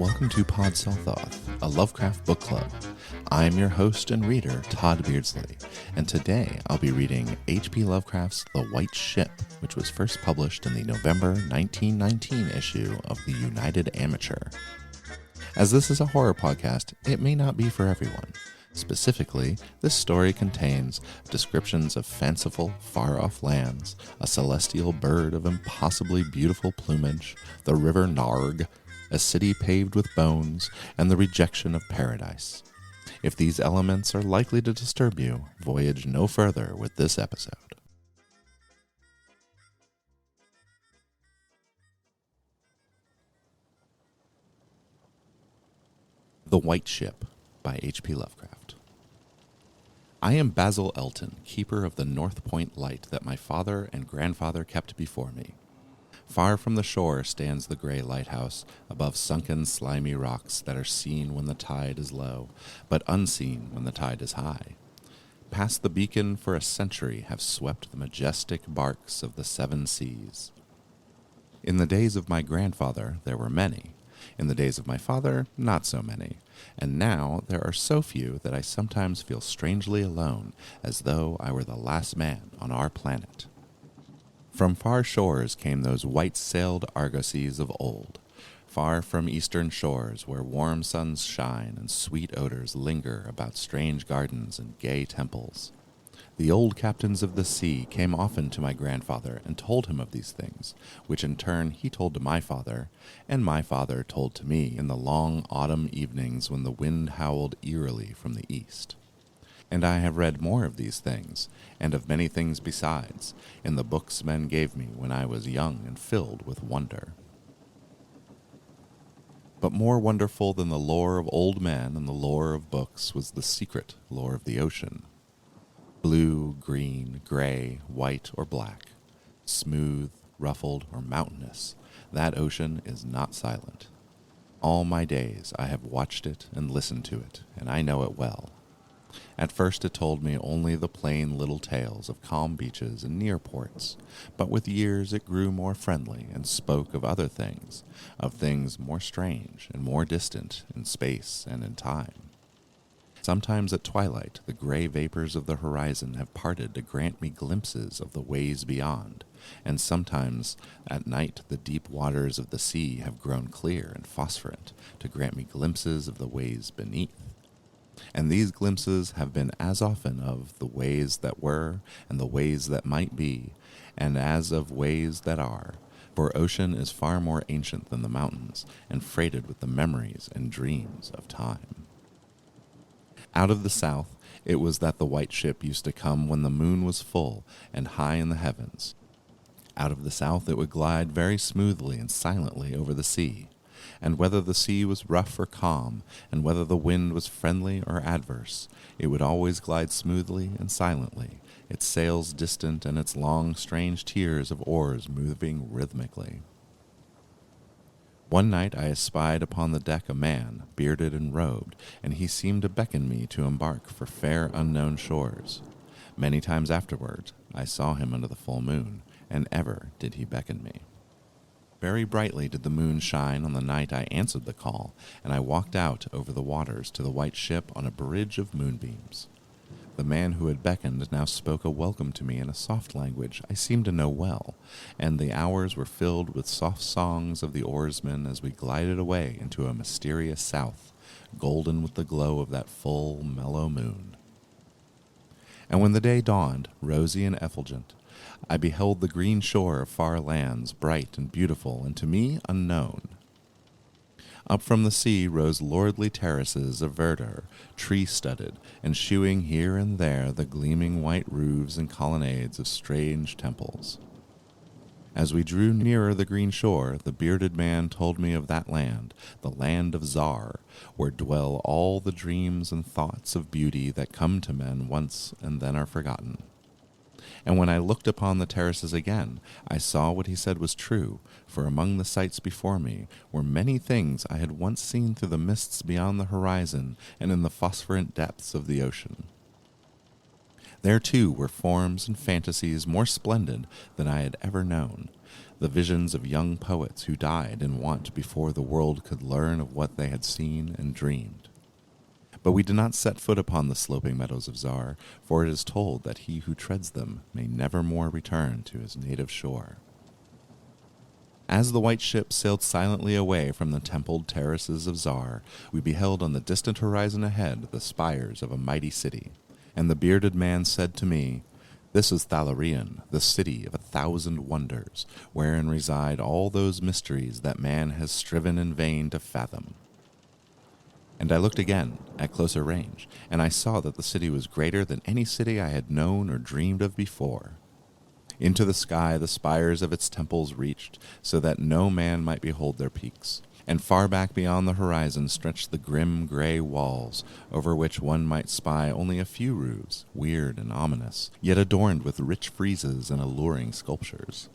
Welcome to Pod Selthoth, a Lovecraft book club. I'm your host and reader, Todd Beardsley, and today I'll be reading H.P. Lovecraft's The White Ship, which was first published in the November 1919 issue of the United Amateur. As this is a horror podcast, it may not be for everyone. Specifically, this story contains descriptions of fanciful, far-off lands, a celestial bird of impossibly beautiful plumage, the river Narg, a city paved with bones, and the rejection of paradise. If these elements are likely to disturb you, voyage no further with this episode. The White Ship by H.P. Lovecraft. I am Basil Elton, keeper of the North Point light that my father and grandfather kept before me. Far from the shore stands the gray lighthouse, above sunken, slimy rocks that are seen when the tide is low, but unseen when the tide is high. Past the beacon for a century have swept the majestic barks of the seven seas. In the days of my grandfather there were many. In the days of my father, not so many. And now there are so few that I sometimes feel strangely alone, as though I were the last man on our planet. From far shores came those white-sailed argosies of old, far from eastern shores where warm suns shine and sweet odors linger about strange gardens and gay temples. The old captains of the sea came often to my grandfather and told him of these things, which in turn he told to my father, and my father told to me in the long autumn evenings when the wind howled eerily from the east. And I have read more of these things, and of many things besides, in the books men gave me when I was young and filled with wonder. But more wonderful than the lore of old men and the lore of books was the secret lore of the ocean. Blue, green, gray, white, or black, smooth, ruffled, or mountainous, that ocean is not silent. All my days I have watched it and listened to it, and I know it well. At first it told me only the plain little tales of calm beaches and near ports, but with years it grew more friendly and spoke of other things, of things more strange and more distant in space and in time. Sometimes at twilight the gray vapors of the horizon have parted to grant me glimpses of the ways beyond, and sometimes at night the deep waters of the sea have grown clear and phosphorescent to grant me glimpses of the ways beneath. And these glimpses have been as often of the ways that were and the ways that might be, and as of ways that are, for ocean is far more ancient than the mountains, and freighted with the memories and dreams of time. Out of the south it was that the white ship used to come when the moon was full and high in the heavens. Out of the south it would glide very smoothly and silently over the sea. And whether the sea was rough or calm, and whether the wind was friendly or adverse, it would always glide smoothly and silently, its sails distant and its long, strange tiers of oars moving rhythmically. One night I espied upon the deck a man, bearded and robed, and he seemed to beckon me to embark for fair unknown shores. Many times afterward I saw him under the full moon, and ever did he beckon me. Very brightly did the moon shine on the night I answered the call, and I walked out over the waters to the white ship on a bridge of moonbeams. The man who had beckoned now spoke a welcome to me in a soft language I seemed to know well, and the hours were filled with soft songs of the oarsmen as we glided away into a mysterious south, golden with the glow of that full, mellow moon. And when the day dawned, rosy and effulgent, I beheld the green shore of far lands, bright and beautiful, and to me unknown. Up from the sea rose lordly terraces of verdure, tree-studded, and shewing here and there the gleaming white roofs and colonnades of strange temples. As we drew nearer the green shore, the bearded man told me of that land, the land of Zar, where dwell all the dreams and thoughts of beauty that come to men once and then are forgotten. And when I looked upon the terraces again, I saw what he said was true, for among the sights before me were many things I had once seen through the mists beyond the horizon and in the phosphorescent depths of the ocean. There, too, were forms and fantasies more splendid than I had ever known. the visions of young poets who died in want before the world could learn of what they had seen and dreamed. But we did not set foot upon the sloping meadows of Zar, for it is told that he who treads them may never more return to his native shore. As the white ship sailed silently away from the templed terraces of Zar, we beheld on the distant horizon ahead the spires of a mighty city, and the bearded man said to me, "This is Thalarion, the city of 1,000 wonders, wherein reside all those mysteries that man has striven in vain to fathom." And I looked again, at closer range, and I saw that the city was greater than any city I had known or dreamed of before. Into the sky the spires of its temples reached, so that no man might behold their peaks. And far back beyond the horizon stretched the grim gray walls, over which one might spy only a few roofs, weird and ominous, yet adorned with rich friezes and alluring sculptures.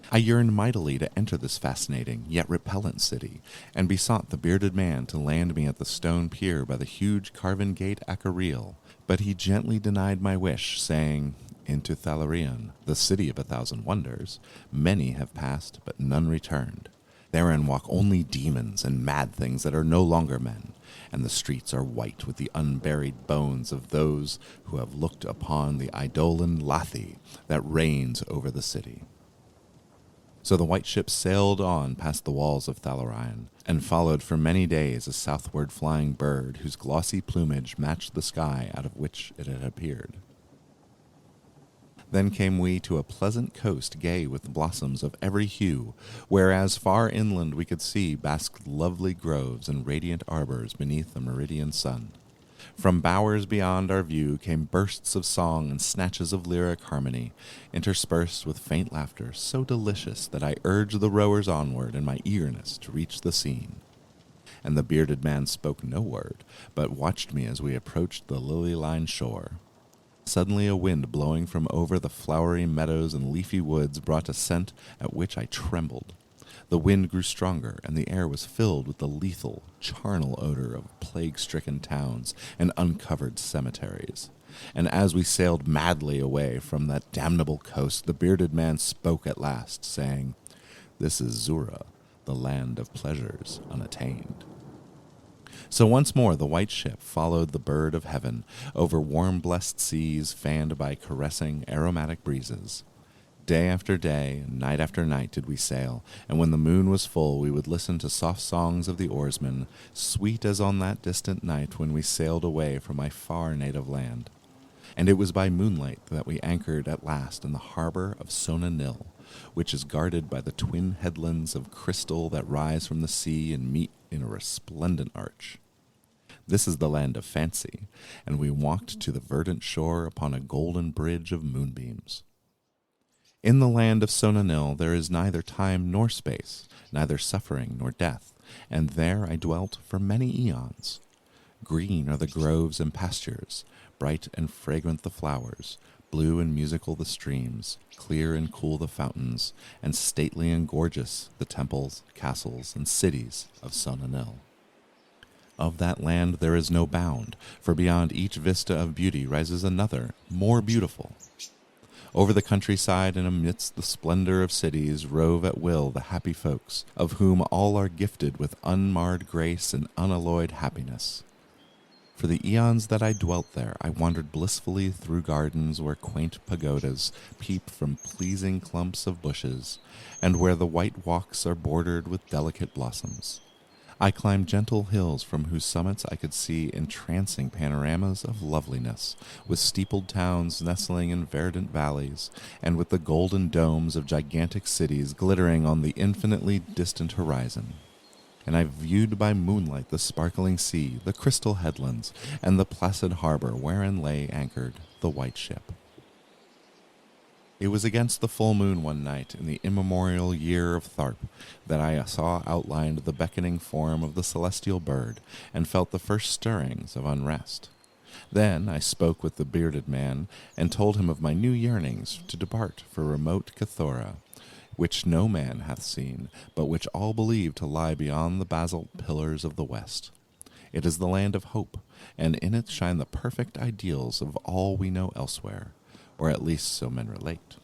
I yearned mightily to enter this fascinating yet repellent city, and besought the bearded man to land me at the stone pier by the huge carven gate Acariel, but he gently denied my wish, saying, "Into Thalarion, the city of 1,000 wonders, many have passed, but none returned. Therein walk only demons and mad things that are no longer men, and the streets are white with the unburied bones of those who have looked upon the Eidolon Lathi that reigns over the city." So the white ship sailed on past the walls of Thalarion, and followed for many days a southward flying bird whose glossy plumage matched the sky out of which it had appeared. Then came we to a pleasant coast gay with blossoms of every hue, whereas far inland we could see basked lovely groves and radiant arbors beneath the meridian sun. From bowers beyond our view came bursts of song and snatches of lyric harmony, interspersed with faint laughter so delicious that I urged the rowers onward in my eagerness to reach the scene. And the bearded man spoke no word, but watched me as we approached the lily-lined shore. Suddenly a wind blowing from over the flowery meadows and leafy woods brought a scent at which I trembled. The wind grew stronger, and the air was filled with the lethal, charnel odor of plague-stricken towns and uncovered cemeteries. And as we sailed madly away from that damnable coast, the bearded man spoke at last, saying, "This is Zura, the land of pleasures unattained." So once more the white ship followed the bird of heaven over warm blessed seas fanned by caressing aromatic breezes. Day after day and night after night did we sail, and when the moon was full we would listen to soft songs of the oarsmen, sweet as on that distant night when we sailed away from my far native land. And it was by moonlight that we anchored at last in the harbor of Sona Nil, which is guarded by the twin headlands of crystal that rise from the sea and meet in a resplendent arch. This is the land of fancy, and we walked to the verdant shore upon a golden bridge of moonbeams. In the land of Sona Nil there is neither time nor space, neither suffering nor death, and there I dwelt for many eons. Green are the groves and pastures, bright and fragrant the flowers, blue and musical the streams, clear and cool the fountains, and stately and gorgeous the temples, castles, and cities of Sona Nil. Of that land there is no bound, for beyond each vista of beauty rises another, more beautiful. Over the countryside and amidst the splendor of cities rove at will the happy folks, of whom all are gifted with unmarred grace and unalloyed happiness. For the eons that I dwelt there, I wandered blissfully through gardens where quaint pagodas peep from pleasing clumps of bushes, and where the white walks are bordered with delicate blossoms. I climbed gentle hills from whose summits I could see entrancing panoramas of loveliness, with steepled towns nestling in verdant valleys, and with the golden domes of gigantic cities glittering on the infinitely distant horizon. And I viewed by moonlight the sparkling sea, the crystal headlands, and the placid harbor wherein lay anchored the white ship. It was against the full moon one night in the immemorial year of Tharp that I saw outlined the beckoning form of the celestial bird, and felt the first stirrings of unrest. Then I spoke with the bearded man, and told him of my new yearnings to depart for remote Cathora, which no man hath seen, but which all believe to lie beyond the basalt pillars of the west. It is the land of hope, and in it shine the perfect ideals of all we know elsewhere, or at least so men relate.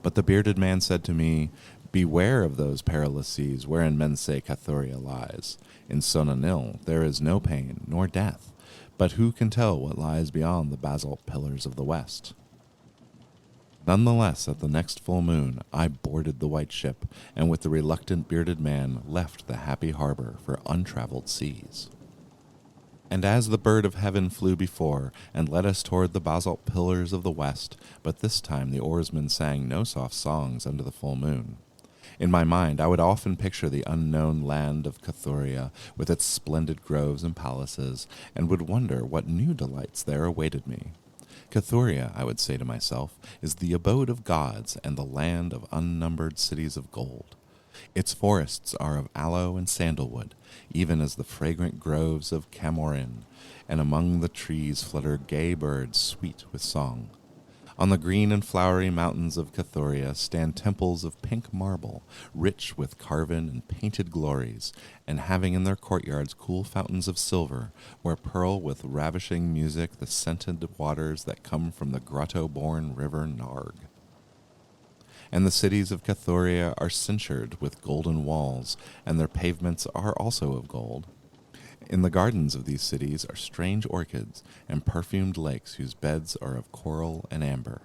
But the bearded man said to me, "Beware of those perilous seas wherein men say Cathuria lies. In Sonanil there is no pain nor death, but who can tell what lies beyond the basalt pillars of the west?" Nonetheless, at the next full moon, I boarded the white ship, and with the reluctant bearded man left the happy harbor for untraveled seas. And as the bird of heaven flew before, and led us toward the basalt pillars of the west, but this time the oarsmen sang no soft songs under the full moon. In my mind I would often picture the unknown land of Cathuria, with its splendid groves and palaces, and would wonder what new delights there awaited me. Cathuria, I would say to myself, is the abode of gods and the land of unnumbered cities of gold. Its forests are of aloe and sandalwood, even as the fragrant groves of Camorin, and among the trees flutter gay birds sweet with song. On the green and flowery mountains of Cathuria stand temples of pink marble, rich with carven and painted glories, and having in their courtyards cool fountains of silver, where purl with ravishing music the scented waters that come from the grotto-born river Narg. And the cities of Cathuria are cinctured with golden walls, and their pavements are also of gold. In the gardens of these cities are strange orchids and perfumed lakes whose beds are of coral and amber.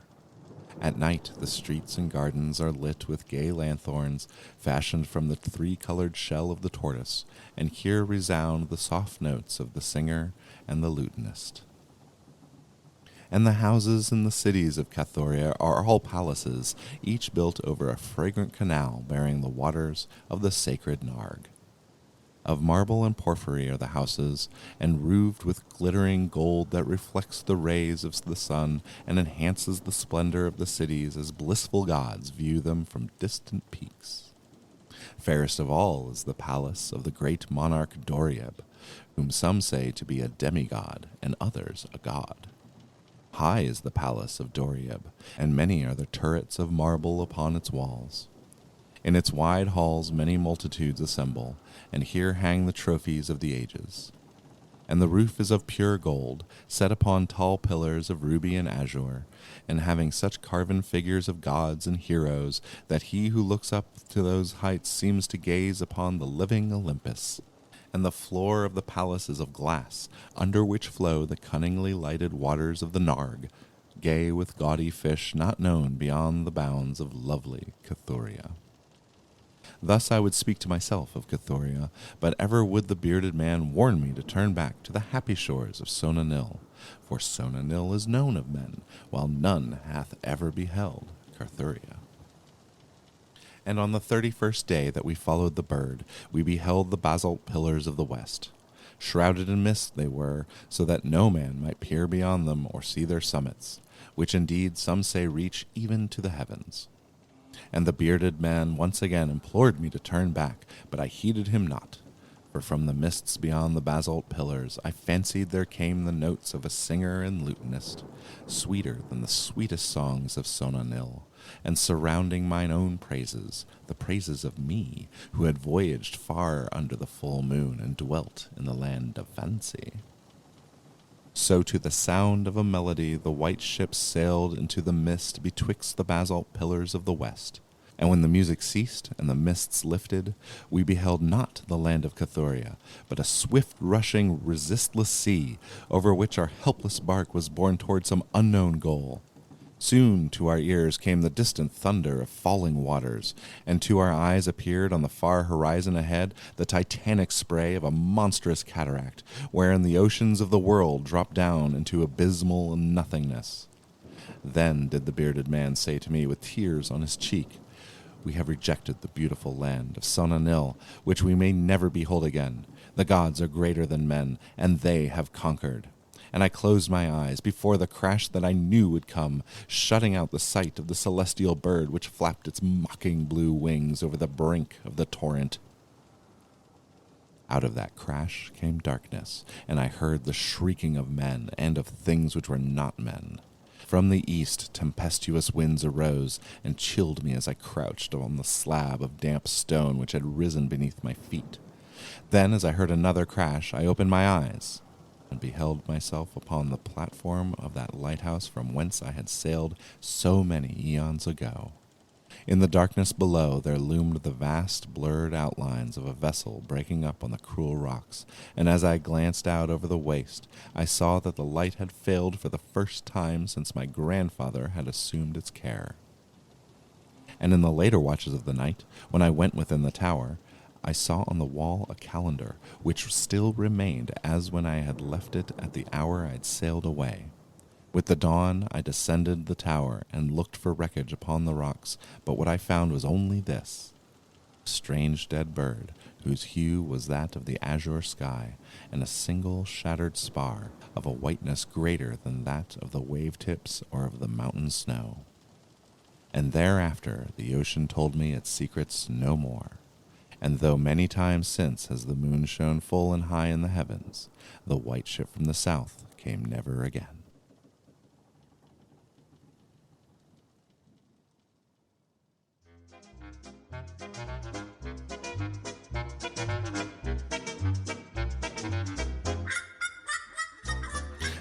At night the streets and gardens are lit with gay lanthorns fashioned from the three-colored shell of the tortoise, and here resound the soft notes of the singer and the lutenist. And the houses in the cities of Cathuria are all palaces, each built over a fragrant canal bearing the waters of the sacred Narg. Of marble and porphyry are the houses, and roofed with glittering gold that reflects the rays of the sun and enhances the splendor of the cities as blissful gods view them from distant peaks. Fairest of all is the palace of the great monarch Dorieb, whom some say to be a demigod and others a god. High is the palace of Dorieb, and many are the turrets of marble upon its walls. In its wide halls many multitudes assemble, and here hang the trophies of the ages. And the roof is of pure gold, set upon tall pillars of ruby and azure, and having such carven figures of gods and heroes that he who looks up to those heights seems to gaze upon the living Olympus. And the floor of the palace is of glass, under which flow the cunningly lighted waters of the Narg, gay with gaudy fish not known beyond the bounds of lovely Cathuria. Thus I would speak to myself of Cathuria, but ever would the bearded man warn me to turn back to the happy shores of Sonanil, for Sonanil is known of men, while none hath ever beheld Cathuria. And on the 31st day that we followed the bird, we beheld the basalt pillars of the west. Shrouded in mist they were, so that no man might peer beyond them or see their summits, which indeed some say reach even to the heavens. And the bearded man once again implored me to turn back, but I heeded him not, for from the mists beyond the basalt pillars I fancied there came the notes of a singer and lutenist, sweeter than the sweetest songs of Sonanil, and surrounding mine own praises, the praises of me, who had voyaged far under the full moon and dwelt in the land of fancy. So to the sound of a melody the white ship sailed into the mist betwixt the basalt pillars of the west. And when the music ceased and the mists lifted, we beheld not the land of Cathuria, but a swift-rushing, resistless sea, over which our helpless bark was borne toward some unknown goal. Soon to our ears came the distant thunder of falling waters, and to our eyes appeared on the far horizon ahead the titanic spray of a monstrous cataract, wherein the oceans of the world drop down into abysmal nothingness. Then did the bearded man say to me with tears on his cheek, "We have rejected the beautiful land of Sonanil, which we may never behold again. The gods are greater than men, and they have conquered." And I closed my eyes before the crash that I knew would come, shutting out the sight of the celestial bird which flapped its mocking blue wings over the brink of the torrent. Out of that crash came darkness, and I heard the shrieking of men and of things which were not men. From the east tempestuous winds arose and chilled me as I crouched on the slab of damp stone which had risen beneath my feet. Then, as I heard another crash, I opened my eyes and beheld myself upon the platform of that lighthouse from whence I had sailed so many eons ago. In the darkness below there loomed the vast, blurred outlines of a vessel breaking up on the cruel rocks, and as I glanced out over the waste, I saw that the light had failed for the first time since my grandfather had assumed its care. And in the later watches of the night, when I went within the tower, I saw on the wall a calendar, which still remained as when I had left it at the hour I had sailed away. With the dawn, I descended the tower and looked for wreckage upon the rocks, but what I found was only this: a strange dead bird, whose hue was that of the azure sky, and a single shattered spar of a whiteness greater than that of the wave-tips or of the mountain snow. And thereafter the ocean told me its secrets no more, and though many times since has the moon shone full and high in the heavens, the white ship from the south came never again.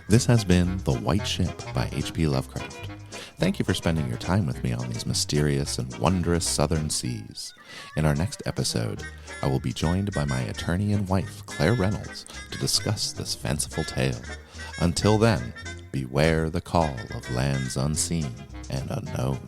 This has been The White Ship by H.P. Lovecraft. Thank you for spending your time with me on these mysterious and wondrous southern seas. In our next episode, I will be joined by my attorney and wife, Claire Reynolds, to discuss this fanciful tale. Until then, beware the call of lands unseen and unknown.